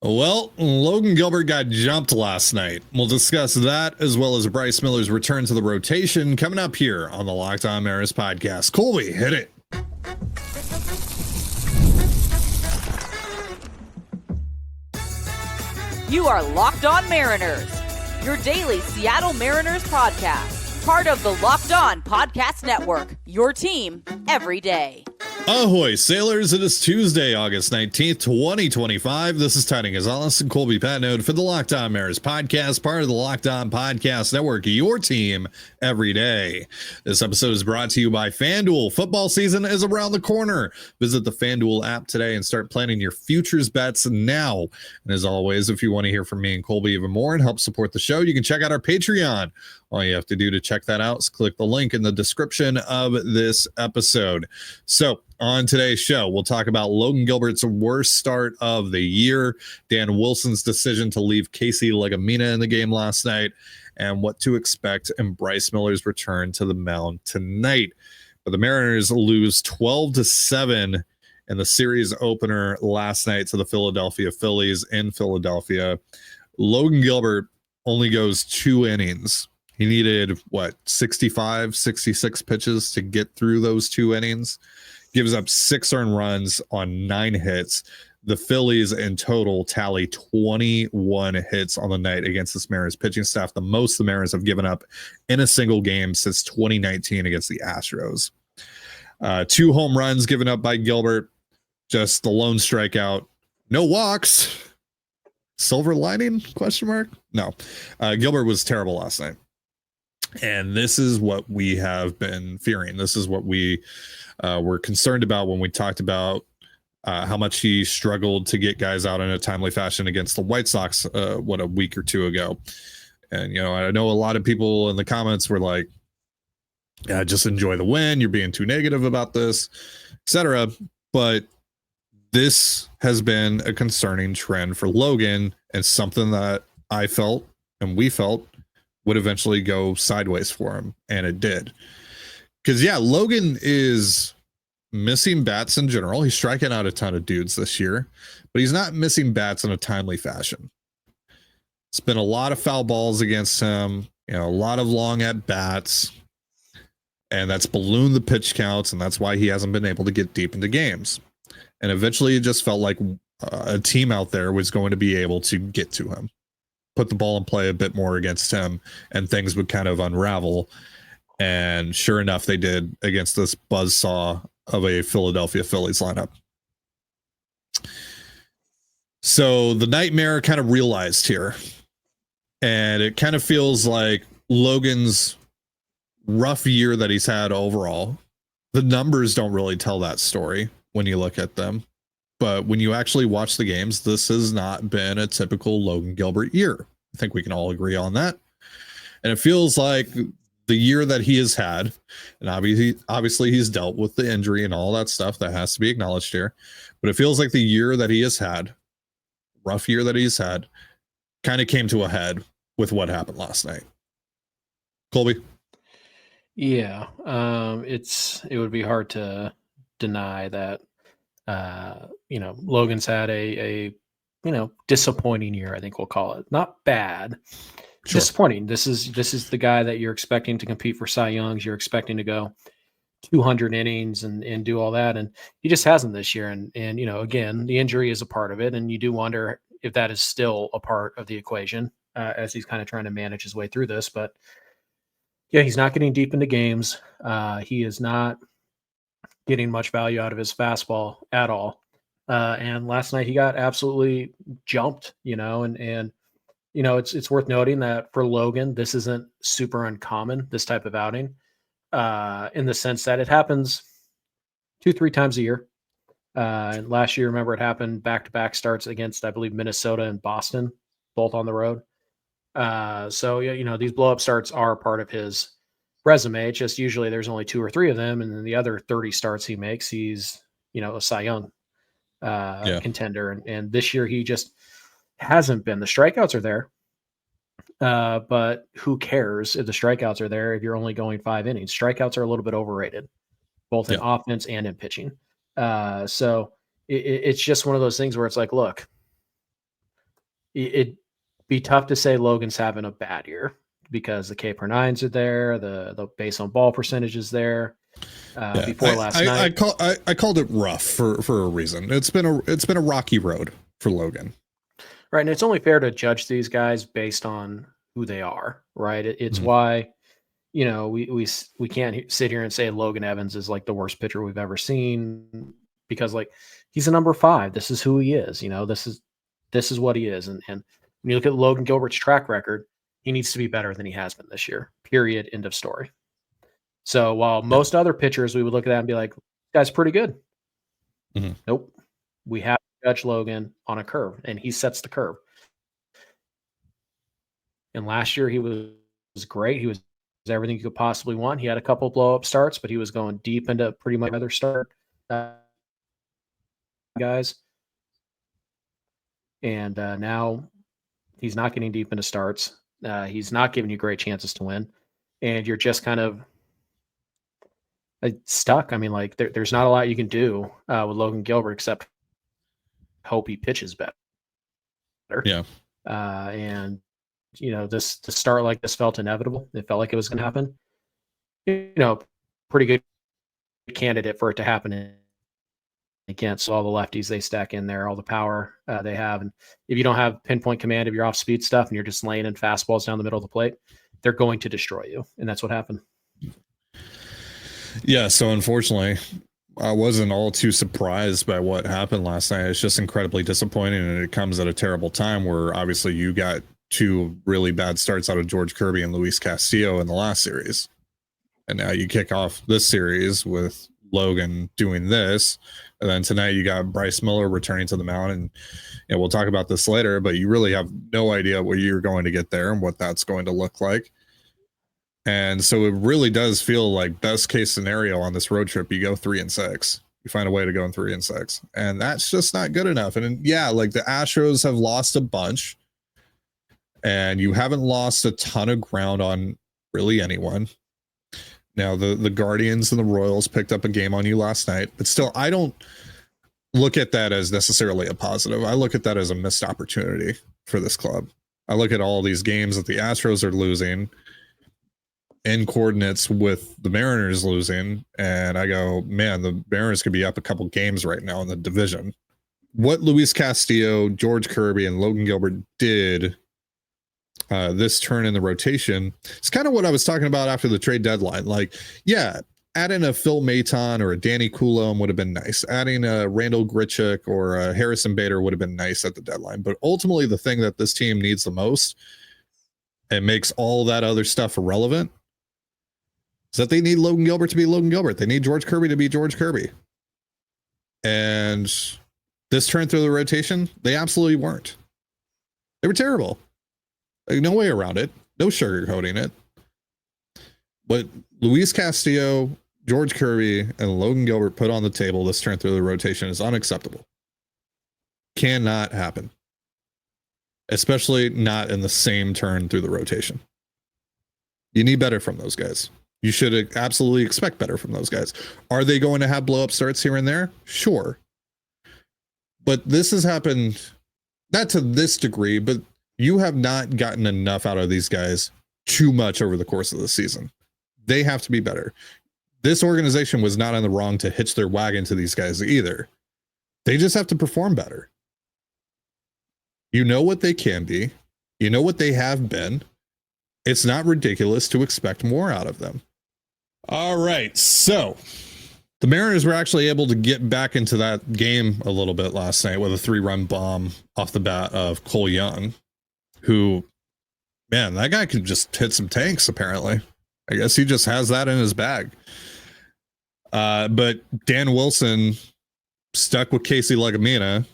Well, Logan Gilbert got jumped last night. We'll discuss that as well as Bryce Miller's return to the rotation coming up here on the Locked On Mariners podcast. Colby, hit it. You are Locked On Mariners, your daily Seattle Mariners podcast. Part of the Locked On Podcast Network, your team every day. Ahoy, sailors. It is Tuesday, August 19th, 2025. This is Tiny Gonzalez and Colby Patnode for the Locked On Mariners podcast, part of the Locked On Podcast Network, your team every day. This episode is brought to you by FanDuel. Football season is around the corner. Visit the FanDuel app today and start planning your futures bets now. And as always, if you want to hear from me and Colby even more and help support the show, you can check out our Patreon. All you have to do to check that out is click the link in the description of this episode. So on today's show, we'll talk about Logan Gilbert's worst start of the year, Dan Wilson's decision to leave Casey Legumina in the game last night, and what to expect in Bryce Miller's return to the mound tonight. But the Mariners lose 12-7 in the series opener last night to the Philadelphia Phillies in Philadelphia. Logan Gilbert only goes 2 innings. He needed, 65, 66 pitches to get through those 2 innings. Gives up 6 earned runs on 9 hits. The Phillies in total tally 21 hits on the night against this Mariners pitching staff, the most the Mariners have given up in a single game since 2019 against the Astros. 2 home runs given up by Gilbert, just the lone strikeout. No walks. Silver lining? ? No. Gilbert was terrible last night. And this is what we have been fearing. This is what we were concerned about when we talked about how much he struggled to get guys out in a timely fashion against the White Sox, a week or 2 ago. And, I know a lot of people in the comments were like, yeah, just enjoy the win. You're being too negative about this, etc. But this has been a concerning trend for Logan and something that I felt and we felt would eventually go sideways for him, and it did. Because Logan is missing bats in general. He's striking out a ton of dudes this year, but he's not missing bats in a timely fashion. It's been a lot of foul balls against him, a lot of long at bats, and that's ballooned the pitch counts, and that's why he hasn't been able to get deep into games. And eventually it just felt like a team out there was going to be able to get to him, put the ball in play a bit more against him, and things would kind of unravel. And sure enough, they did against this buzzsaw of a Philadelphia Phillies lineup. So the nightmare kind of realized here. And it kind of feels like Logan's rough year that he's had overall. The numbers don't really tell that story when you look at them. But when you actually watch the games, this has not been a typical Logan Gilbert year. I think we can all agree on that. And it feels like the year that he has had, and obviously he's dealt with the injury and all that stuff that has to be acknowledged here, but it feels like the year that he has had, rough year that he's had, kind of came to a head with what happened last night. Colby? Yeah, it would be hard to deny that Logan's had a disappointing year, I think we'll call it. Not bad. Sure. Disappointing. This is the guy that you're expecting to compete for Cy Youngs. You're expecting to go 200 innings and do all that, and he just hasn't this year. And again, the injury is a part of it, and you do wonder if that is still a part of the equation as he's kind of trying to manage his way through this. But yeah, he's not getting deep into games. He is not getting much value out of his fastball at all. And last night he got absolutely jumped, and it's worth noting that for Logan, this isn't super uncommon, this type of outing, in the sense that it happens 2-3 times a year. And last year, remember, it happened back-to-back starts against, I believe, Minnesota and Boston, both on the road. So these blow-up starts are part of his resume. It's just usually there's only 2 or 3 of them, and then the other 30 starts he makes, he's a Cy Young contender. And this year he just hasn't been. The strikeouts are there, but who cares if the strikeouts are there if you're only going 5 innings? Strikeouts are a little bit overrated, both in offense and in pitching. So it's just one of those things where it's like, look, it'd be tough to say Logan's having a bad year because the K/9s are there, the base on ball percentage is there. Before last night, I called it rough for a reason. It's been a rocky road for Logan. Right, and it's only fair to judge these guys based on who they are, right? It's why, we can't sit here and say Logan Evans is like the worst pitcher we've ever seen, because like he's a number 5. This is who he is. This is what he is. And when you look at Logan Gilbert's track record, he needs to be better than he has been this year. Period. End of story. So while most other pitchers, we would look at that and be like, this guy's pretty good. Nope. We have to judge Logan on a curve, and he sets the curve. And last year he was great. He was everything you could possibly want. He had a couple blow-up starts, but he was going deep into pretty much other start guys. And now he's not getting deep into starts. He's not giving you great chances to win. And you're just kind of stuck. I mean, like there's not a lot you can do with Logan Gilbert except hope he pitches better. Yeah. And this to start like this felt inevitable. It felt like it was going to happen. Pretty good candidate for it to happen against all the lefties they stack in there, all the power they have. And if you don't have pinpoint command of your off-speed stuff and you're just laying in fastballs down the middle of the plate, they're going to destroy you. And that's what happened. Yeah, so unfortunately, I wasn't all too surprised by what happened last night. It's just incredibly disappointing, and it comes at a terrible time where obviously you got 2 really bad starts out of George Kirby and Luis Castillo in the last series. And now you kick off this series with Logan doing this. And then tonight you got Bryce Miller returning to the mound. And we'll talk about this later, but you really have no idea what you're going to get there and what that's going to look like. And so it really does feel like best case scenario on this road trip, you go 3-6. You find a way to go in 3-6. And that's just not good enough. And like the Astros have lost a bunch. And you haven't lost a ton of ground on really anyone. Now, the Guardians and the Royals picked up a game on you last night. But still, I don't look at that as necessarily a positive. I look at that as a missed opportunity for this club. I look at all these games that the Astros are losing in coordinates with the Mariners losing. And I go, man, the Mariners could be up a couple games right now in the division. What Luis Castillo, George Kirby, and Logan Gilbert did this turn in the rotation, it's kind of what I was talking about after the trade deadline. Like, adding a Phil Maton or a Danny Coulomb would have been nice. Adding a Randall Grichuk or a Harrison Bader would have been nice at the deadline. But ultimately, the thing that this team needs the most and makes all that other stuff irrelevant is that they need Logan Gilbert to be Logan Gilbert. They need George Kirby to be George Kirby. And this turn through the rotation, they absolutely weren't. They were terrible. Like, no way around it. No sugarcoating it. But Luis Castillo, George Kirby, and Logan Gilbert put on the table this turn through the rotation is unacceptable. Cannot happen. Especially not in the same turn through the rotation. You need better from those guys. You should absolutely expect better from those guys. Are they going to have blow-up starts here and there? Sure. But this has happened, not to this degree, but you have not gotten enough out of these guys too much over the course of the season. They have to be better. This organization was not on the wrong to hitch their wagon to these guys either. They just have to perform better. You know what they can be. You know what they have been. It's not ridiculous to expect more out of them. All right. So the Mariners were actually able to get back into that game a little bit last night with a 3-run bomb off the bat of Cole Young, who, man, that guy could just hit some tanks, apparently. I guess he just has that in his bag. But Dan Wilson stuck with Casey Legumina,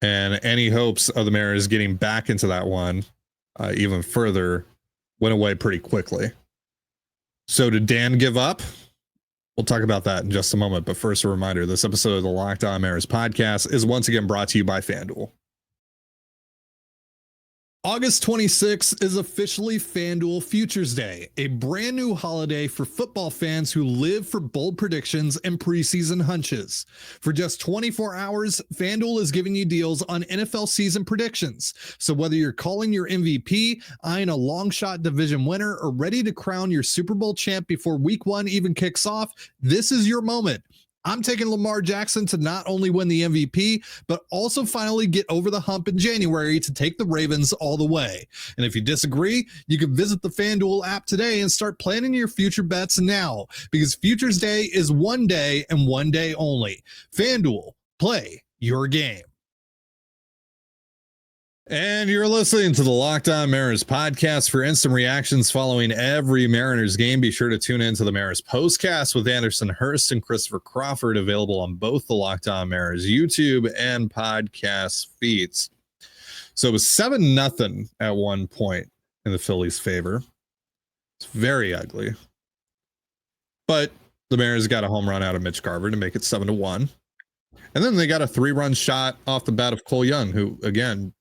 and any hopes of the Mariners getting back into that one even further went away pretty quickly. So did Dan give up? We'll talk about that in just a moment. But first, a reminder, this episode of the Locked On Mariners podcast is once again brought to you by FanDuel. August 26th is officially FanDuel Futures Day, a brand new holiday for football fans who live for bold predictions and preseason hunches. For just 24 hours, FanDuel is giving you deals on NFL season predictions. So whether you're calling your MVP, eyeing a long shot division winner, or ready to crown your Super Bowl champ before week 1 even kicks off, this is your moment. I'm taking Lamar Jackson to not only win the MVP, but also finally get over the hump in January to take the Ravens all the way. And if you disagree, you can visit the FanDuel app today and start planning your future bets now, because Futures Day is one day and one day only. FanDuel, play your game. And you're listening to the Locked On Mariners podcast. For instant reactions following every Mariners game, be sure to tune into the Mariners postcast with Anderson Hurst and Christopher Crawford, available on both the Locked On Mariners YouTube and podcast feeds. So it was 7-0 at one point in the Phillies' favor. It's very ugly. But the Mariners got a home run out of Mitch Garver to make it 7-1. And then they got a 3-run shot off the bat of Cole Young, who, again,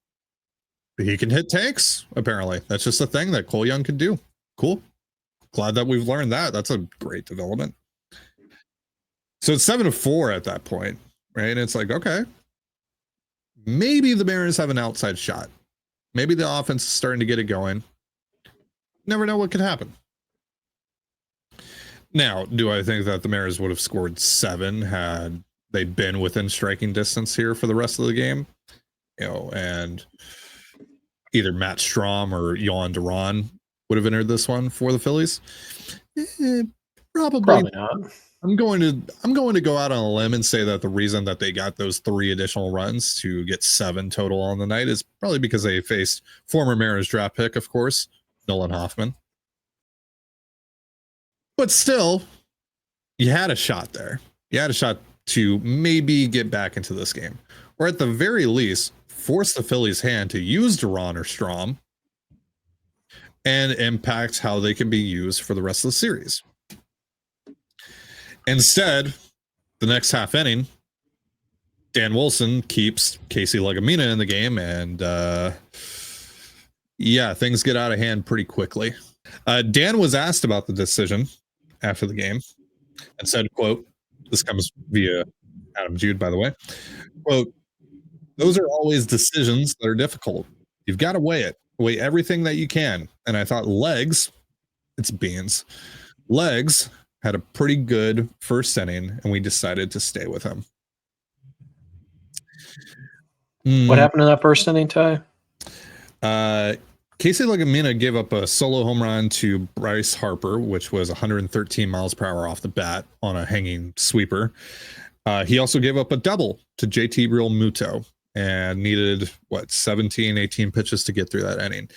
he can hit tanks, apparently. That's just a thing that Cole Young can do. Cool. Glad that we've learned that. That's a great development. So it's 7-4 at that point, right? And it's like, okay, maybe the Mariners have an outside shot. Maybe the offense is starting to get it going. Never know what could happen. Now, do I think that the Mariners would have scored 7 had they been within striking distance here for the rest of the game? You know, and either Matt Strom or Yohan Duran would have entered this one for the Phillies. Probably not. I'm going to go out on a limb and say that the reason that they got those 3 additional runs to get 7 total on the night is probably because they faced former Mariners draft pick, of course, Nolan Hoffman. But still, you had a shot there. You had a shot to maybe get back into this game, or at the very least, force the Phillies' hand to use Duran or Strom and impact how they can be used for the rest of the series. Instead, the next half inning, Dan Wilson keeps Casey Legumina in the game, and things get out of hand pretty quickly. Dan was asked about the decision after the game and said, quote, this comes via Adam Jude, by the way, quote, those are always decisions that are difficult. You've got to weigh everything that you can. And I thought it's beans. Legs had a pretty good first inning, and we decided to stay with him. What happened in that first inning, Ty? Casey Legumina gave up a solo home run to Bryce Harper, which was 113 miles per hour off the bat on a hanging sweeper. He also gave up a double to JT Realmuto and needed 17, 18 pitches to get through that inning.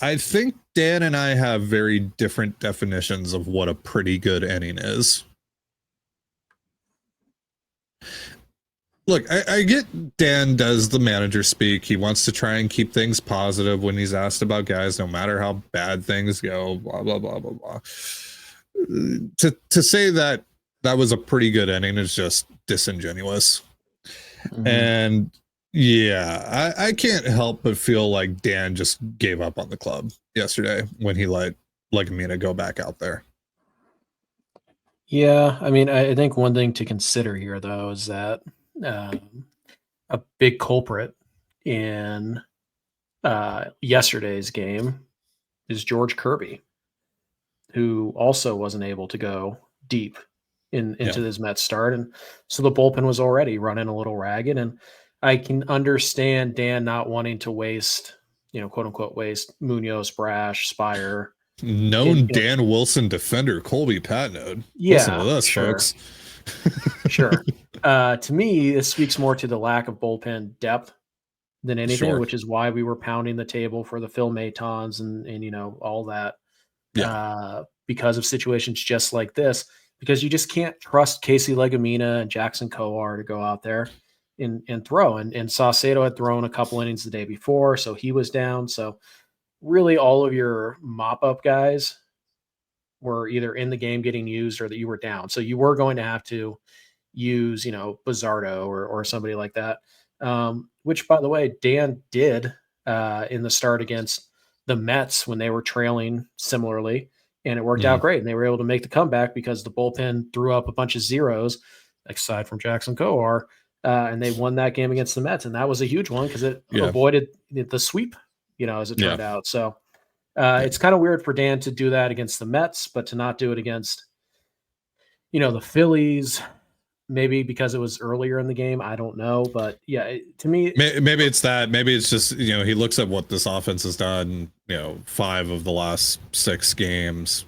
I think Dan and I have very different definitions of what a pretty good inning is. Look, I get Dan does the manager speak. He wants to try and keep things positive when he's asked about guys, no matter how bad things go, blah, blah, blah, blah, blah. To say that was a pretty good inning is just disingenuous. Mm-hmm. And I can't help but feel like Dan just gave up on the club yesterday when he let Legumina go back out there. Yeah, I mean, I think one thing to consider here, though, is that a big culprit in yesterday's game is George Kirby, who also wasn't able to go deep into this Mets start. And so the bullpen was already running a little ragged. And I can understand Dan not wanting to waste, quote unquote, waste Munoz, Brash, Spire. Dan Wilson defender, Colby Patnode. Yeah. Listen to this, folks. Sure. To me, this speaks more to the lack of bullpen depth than anything, which is why we were pounding the table for the Phil Matons and all that. Yeah. Because of situations just like this, because you just can't trust Casey Legumina and Jackson Kowar to go out there and throw. And Saucedo had thrown a couple innings the day before, so he was down. So really all of your mop-up guys were either in the game getting used or that you were down. So you were going to have to use, Bizzardo or somebody like that, which, by the way, Dan did in the start against the Mets when they were trailing similarly, and it worked out great. And they were able to make the comeback because the bullpen threw up a bunch of zeros, aside from Jackson Kowar, and they won that game against the Mets. And that was a huge one because it avoided the sweep, as it turned out. So it's kind of weird for Dan to do that against the Mets, but to not do it against, the Phillies, maybe because it was earlier in the game. I don't know. But yeah, to me, maybe it's that. Maybe it's just, he looks at what this offense has done, 5 of the last 6 games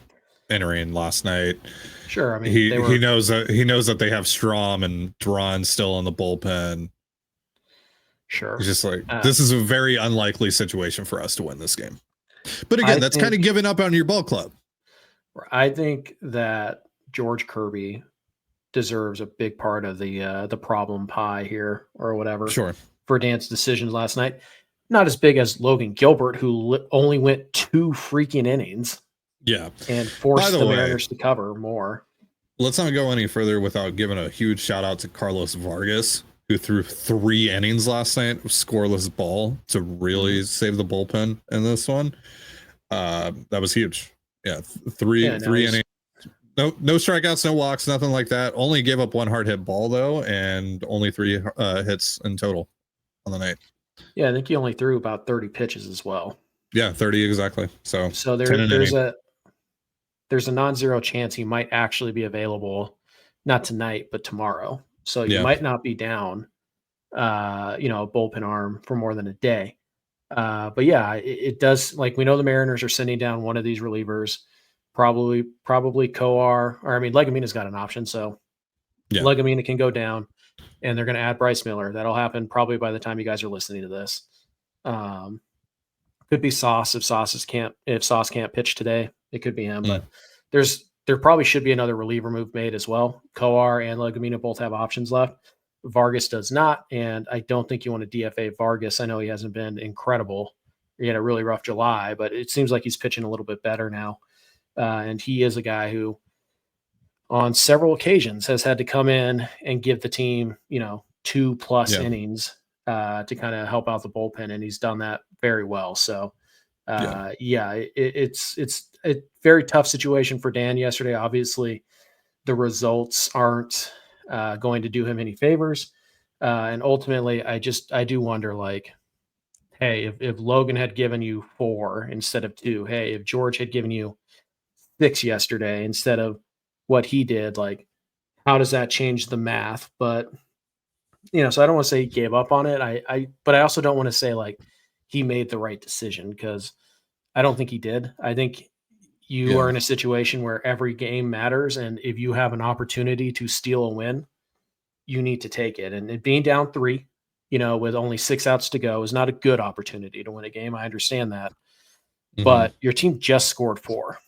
entering last night. Sure. I mean, he knows that they have Strom and Duran still in the bullpen. Sure. It's just like, this is a very unlikely situation for us to win this game. But again, that's kind of giving up on your ball club. I think that George Kirby deserves a big part of the problem pie here or whatever. Sure. For Dan's decisions last night. Not as big as Logan Gilbert, who only went 2 freaking innings. Yeah. And forced the Mariners to cover more. Let's not go any further without giving a huge shout out to Carlos Vargas, who threw 3 innings last night, scoreless ball to really save the bullpen in this one. That was huge. Yeah. Three innings. No strikeouts, no walks, nothing like that. Only gave up 1 hard hit ball though, and only 3 hits in total on the night. Yeah, I think he only threw about 30 pitches as well. Yeah, 30 exactly. So there's a non-zero chance he might actually be available, not tonight, but tomorrow. So you might not be down, a bullpen arm for more than a day. But yeah, it does. Like, we know the Mariners are sending down one of these relievers, probably Kowar, or Legumina's got an option. So Legumina can go down, and they're going to add Bryce Miller. That'll happen probably by the time you guys are listening to this. Could be Sauce if Sauce can't pitch today. It could be him, but there probably should be another reliever move made as well. Kowar and Legumina both have options left. Vargas does not, and I don't think you want to DFA Vargas. I know he hasn't been incredible. He had a really rough July, but it seems like he's pitching a little bit better now. And he is a guy who, on several occasions, has had to come in and give the team, 2+ innings to kind of help out the bullpen, and he's done that very well. So, it's a very tough situation for Dan yesterday. Obviously, the results aren't going to do him any favors. And ultimately, I do wonder, like, hey, if Logan had given you 4 instead of 2, hey, if George had given you 6 yesterday instead of what he did, like, how does that change the math? But, so I don't want to say he gave up on it. But I also don't want to say, like, he made the right decision, because I don't think he did. I think you are in a situation where every game matters. And if you have an opportunity to steal a win, you need to take it. And it being down 3, with only 6 outs to go, is not a good opportunity to win a game. I understand that. But your team just scored 4.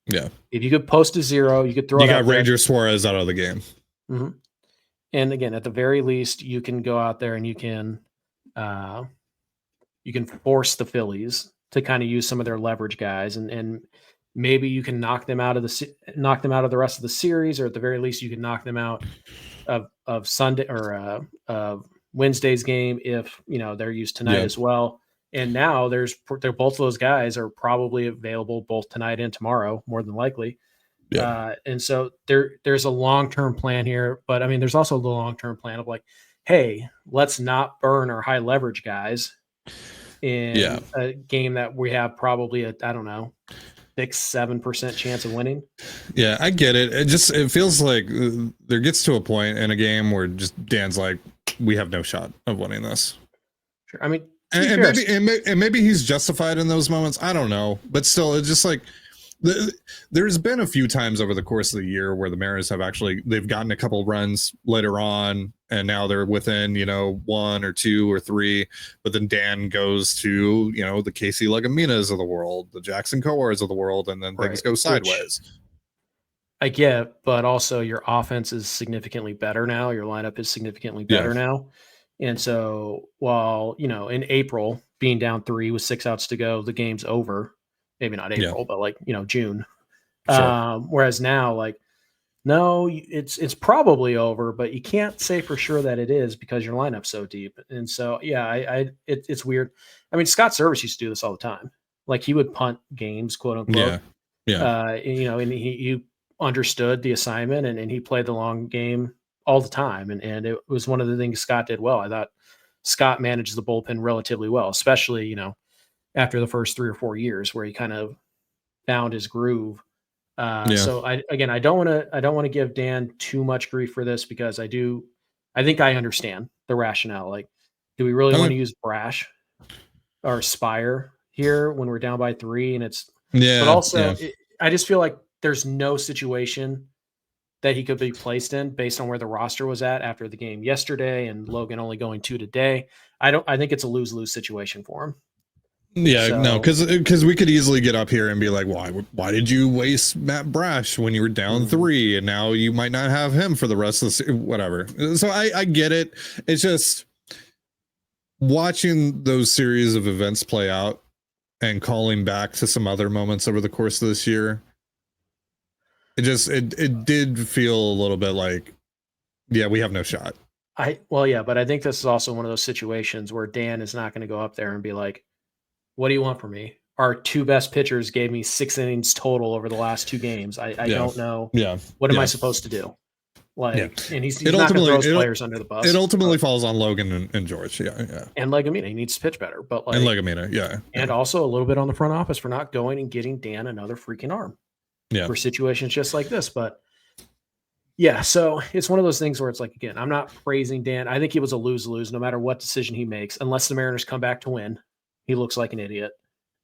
Yeah. If you could post a 0, you could throw. You got Ranger Suarez out of the game. And again, at the very least, you can go out there and you can force the Phillies to kind of use some of their leverage guys, and maybe you can knock them out of the rest of the series, or at the very least, you can knock them out of Sunday or of Wednesday's game if they're used tonight as well. And now they're both of those guys are probably available both tonight and tomorrow, more than likely. And so there's a long-term plan here, but there's also the long-term plan of, like, hey, let's not burn our high leverage guys in a game that we have probably 6-7% chance of winning. Yeah, I get it. It feels like there gets to a point in a game where just Dan's like, we have no shot of winning this. Sure. And maybe he's justified in those moments. I don't know, but still, it's just like there's been a few times over the course of the year where the Mariners they've gotten a couple runs later on, and now they're within 1 or 2 or 3. But then Dan goes to the Casey Leguminas of the world, the Jackson Kowars of the world, and then things go sideways. I get, but also your offense is significantly better now. Your lineup is significantly better now. And so while, in April, being down 3 with 6 outs to go, the game's over. Maybe not April, but June. Sure. Whereas now, like, No, it's probably over, but you can't say for sure that it is because your lineup's so deep. And so, yeah, it's weird. I mean, Scott Service used to do this all the time. Like he would punt games, quote unquote. Yeah. And he understood the assignment and he played the long game all the time. And it was one of the things Scott did well. I thought Scott managed the bullpen relatively well, especially, after the first 3 or 4 years where he kind of found his groove. So I don't want to give Dan too much grief for this because I think I understand the rationale. Like, do we really want to use Brash or Spire here when we're down by 3? And but also I just feel like there's no situation that he could be placed in based on where the roster was at after the game yesterday and Logan only going 2 today. I think it's a lose-lose situation for him. Yeah, so, no, because we could easily get up here and be like, why did you waste Matt Brash when you were down 3 and now you might not have him for the rest of the whatever. So I get it. It's just watching those series of events play out and calling back to some other moments over the course of this year. It did feel a little bit like, yeah, we have no shot. But I think this is also one of those situations where Dan is not going to go up there and be like, what do you want from me? Our 2 best pitchers gave me 6 innings total over the last 2 games. I don't know. Yeah. What am I supposed to do? And he's not going to throw his players under the bus. It ultimately falls on Logan and George. Yeah. And Legumina, he needs to pitch better. And Legumina, yeah. And also a little bit on the front office for not going and getting Dan another freaking arm. Yeah. For situations just like this. But yeah, so it's one of those things where it's like, again, I'm not praising Dan. I think he was a lose-lose no matter what decision he makes, unless the Mariners come back to win. He looks like an idiot.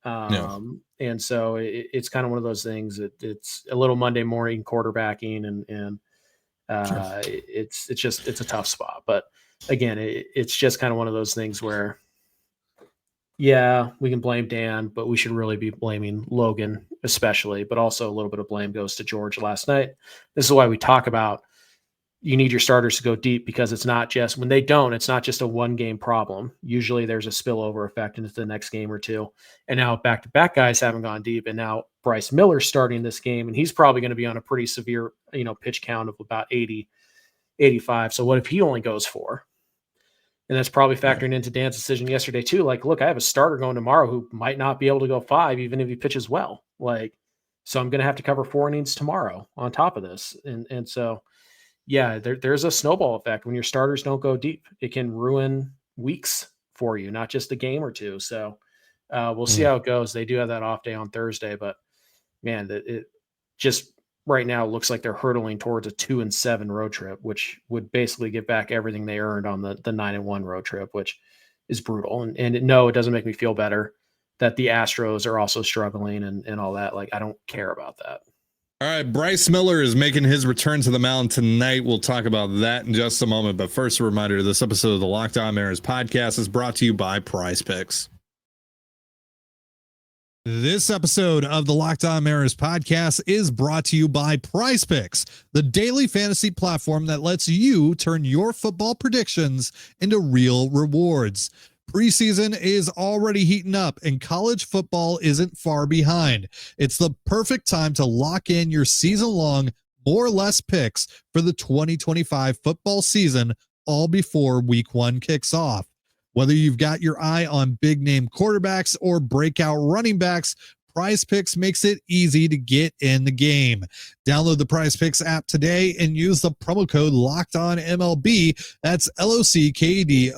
And so it's kind of one of those things that it's a little Monday morning quarterbacking and it's a tough spot. But again, it's just kind of one of those things where, yeah, we can blame Dan, but we should really be blaming Logan especially, but also a little bit of blame goes to George last night. This is why we talk about you need your starters to go deep because it's not just when they don't, it's not just a 1-game problem. Usually there's a spillover effect into the next game or 2. And now back-to-back guys haven't gone deep. And now Bryce Miller starting this game, and he's probably going to be on a pretty severe, pitch count of about 80, 85. So what if he only goes 4? And that's probably factoring into Dan's decision yesterday too. Like, look, I have a starter going tomorrow who might not be able to go 5, even if he pitches well. So I'm going to have to cover 4 innings tomorrow on top of this. And so, yeah, there's a snowball effect when your starters don't go deep. It can ruin weeks for you, not just a game or 2. So we'll see how it goes. They do have that off day on Thursday, but man, it just right now looks like they're hurtling towards a 2-7 road trip, which would basically get back everything they earned on the 9-1 road trip, which is brutal. And no, it doesn't make me feel better that the Astros are also struggling and all that. Like, I don't care about that. All right, Bryce Miller is making his return to the mound tonight. We'll talk about that in just a moment. But first, a reminder, this episode of the Locked On Mariners podcast is brought to you by Prize Picks. This episode of the Locked On Mariners podcast is brought to you by Prize Picks, the daily fantasy platform that lets you turn your football predictions into real rewards. Preseason is already heating up and college football isn't far behind. It's the perfect time to lock in your season-long, more or less picks for the 2025 football season all before week 1 kicks off. Whether you've got your eye on big-name quarterbacks or breakout running backs, Prize Picks makes it easy to get in the game. Download the Prize Picks app today and use the promo code LOCKEDONMLB. That's LOCKEDONMLB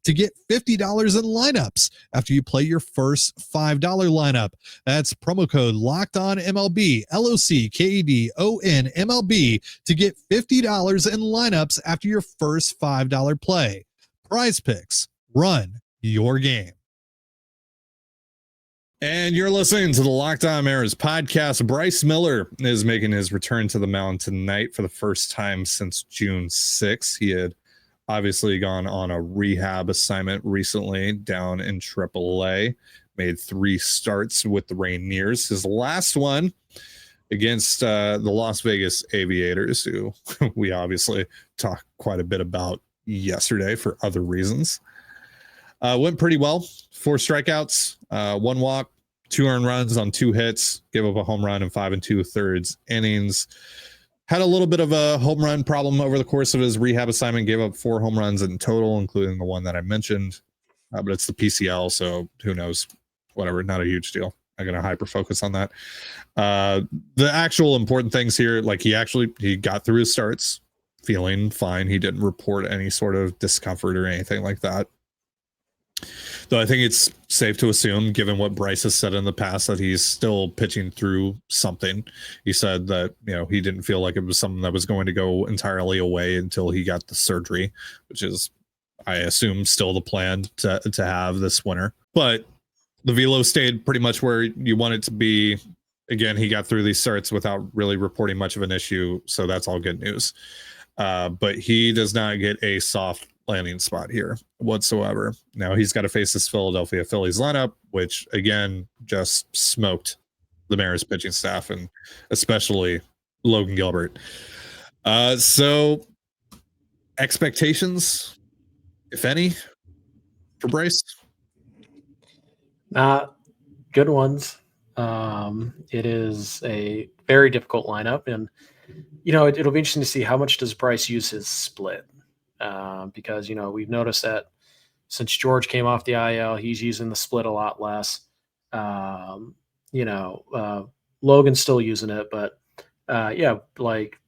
to get $50 in lineups after you play your first $5 lineup. That's promo code LOCKEDONMLB, LOCKEDONMLB to get $50 in lineups after your first $5 play. Prize Picks, run your game. And you're listening to the Locked On Mariners podcast. Bryce Miller is making his return to the mound tonight for the first time since June 6th. He had obviously gone on a rehab assignment recently down in AAA, made 3 starts with the Rainiers. His last one against the Las Vegas Aviators, who we obviously talked quite a bit about yesterday for other reasons. Went pretty well. 4 strikeouts, 1 walk, 2 earned runs on 2 hits, gave up a home run in 5 2/3 innings. Had a little bit of a home run problem over the course of his rehab assignment. Gave up 4 home runs in total, including the one that I mentioned. But it's the PCL, so who knows? Whatever, not a huge deal. I'm going to hyper focus on that. The actual important things here, like he got through his starts feeling fine. He didn't report any sort of discomfort or anything like that. Though I think it's safe to assume, given what Bryce has said in the past, that he's still pitching through something. He said that, he didn't feel like it was something that was going to go entirely away until he got the surgery, which is, I assume, still the plan to have this winter. But the velo stayed pretty much where you want it to be. Again, he got through these starts without really reporting much of an issue, so that's all good news. But he does not get a soft landing spot here whatsoever. Now he's got to face this Philadelphia Phillies lineup, which again just smoked the Mariners pitching staff and especially Logan Gilbert. So expectations, if any, for Bryce? Good ones. It is a very difficult lineup, and it'll be interesting to see how much does Bryce use his split. Because, we've noticed that since George came off the IL, he's using the split a lot less. Logan's still using it, but like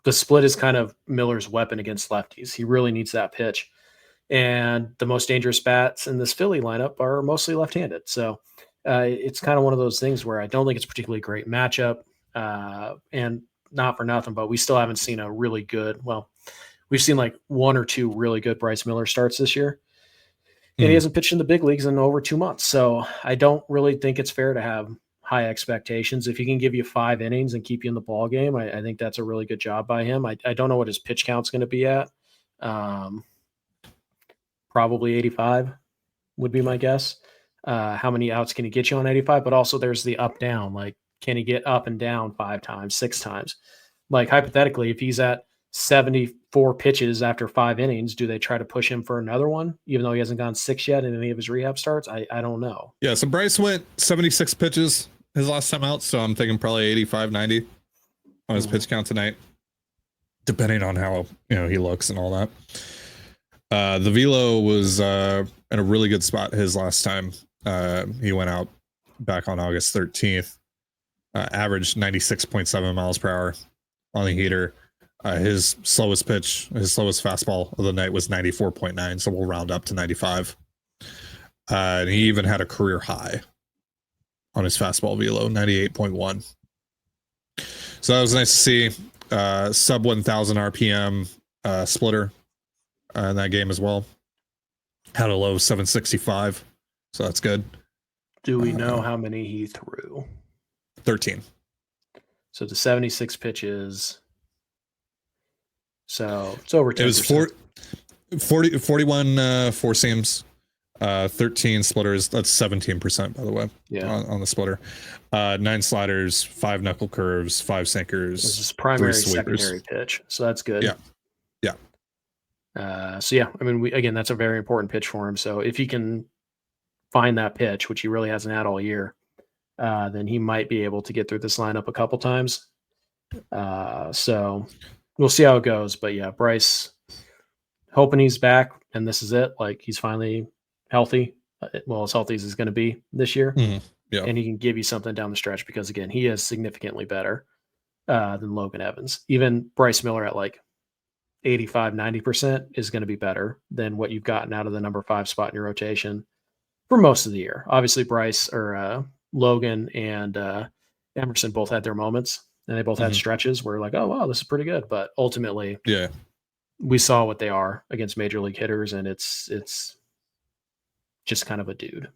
the split is kind of Miller's weapon against lefties. He really needs that pitch. And the most dangerous bats in this Philly lineup are mostly left-handed. So it's kind of one of those things where I don't think it's a particularly great matchup. And not for nothing, but we still haven't seen a really good, we've seen like 1 or 2 really good Bryce Miller starts this year. And he hasn't pitched in the big leagues in over 2 months. So I don't really think it's fair to have high expectations. If he can give you 5 innings and keep you in the ball game, I think that's a really good job by him. I don't know what his pitch count's going to be at. Probably 85 would be my guess. How many outs can he get you on 85? But also there's the up down. Like, can he get up and down 5 times, 6 times? Like hypothetically, if he's at 74 pitches after 5 innings, do they try to push him for another one, even though he hasn't gone 6 yet in any of his rehab starts? I don't know. Yeah, so Bryce went 76 pitches his last time out, so I'm thinking probably 85, 90 on his pitch count tonight, depending on how he looks and all that. The velo was in a really good spot his last time. He went out back on August 13th, averaged 96.7 miles per hour on the heater. His slowest fastball of the night was 94.9, so we'll round up to 95. And he even had a career high on his fastball velo, 98.1. So that was nice to see. Sub 1,000 RPM splitter in that game as well. Had a low of 765, so that's good. Do we know how many he threw? 13. So the 76 pitches. So it's over 10%. It was 41 four seams, 13 splitters. That's 17%, by the way. Yeah. On the splitter. 9 sliders, 5 knuckle curves, 5 sinkers. This is primary, 3 sweepers. secondary pitch. So that's good. Yeah. That's a very important pitch for him. So if he can find that pitch, which he really hasn't had all year, then he might be able to get through this lineup a couple times. So we'll see how it goes. But yeah, Bryce, hoping he's back and this is it. Like, he's finally healthy. As healthy as he's going to be this year. Mm-hmm. Yeah. And he can give you something down the stretch because, again, he is significantly better than Logan Evans. Even Bryce Miller at like 85, 90% is going to be better than what you've gotten out of the number 5 spot in your rotation for most of the year. Obviously, Logan and Emerson both had their moments, and they both had stretches where like, oh, wow, this is pretty good. But ultimately, we saw what they are against major league hitters, and it's just kind of a dude.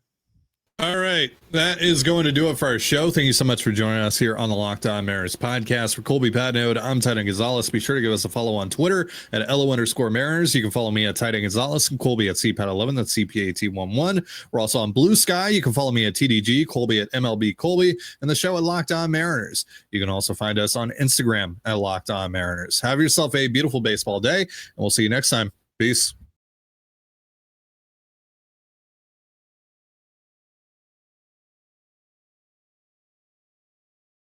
All right. That is going to do it for our show. Thank you so much for joining us here on the Locked On Mariners podcast. For Colby Padnode, I'm Titan Gonzalez. Be sure to give us a follow on Twitter at LO_Mariners. You can follow me at Titan Gonzalez and Colby at CPAT11. That's CPAT11. We're also on Blue Sky. You can follow me at TDG, Colby at MLB Colby, and the show at Locked On Mariners. You can also find us on Instagram at Locked On Mariners. Have yourself a beautiful baseball day, and we'll see you next time. Peace.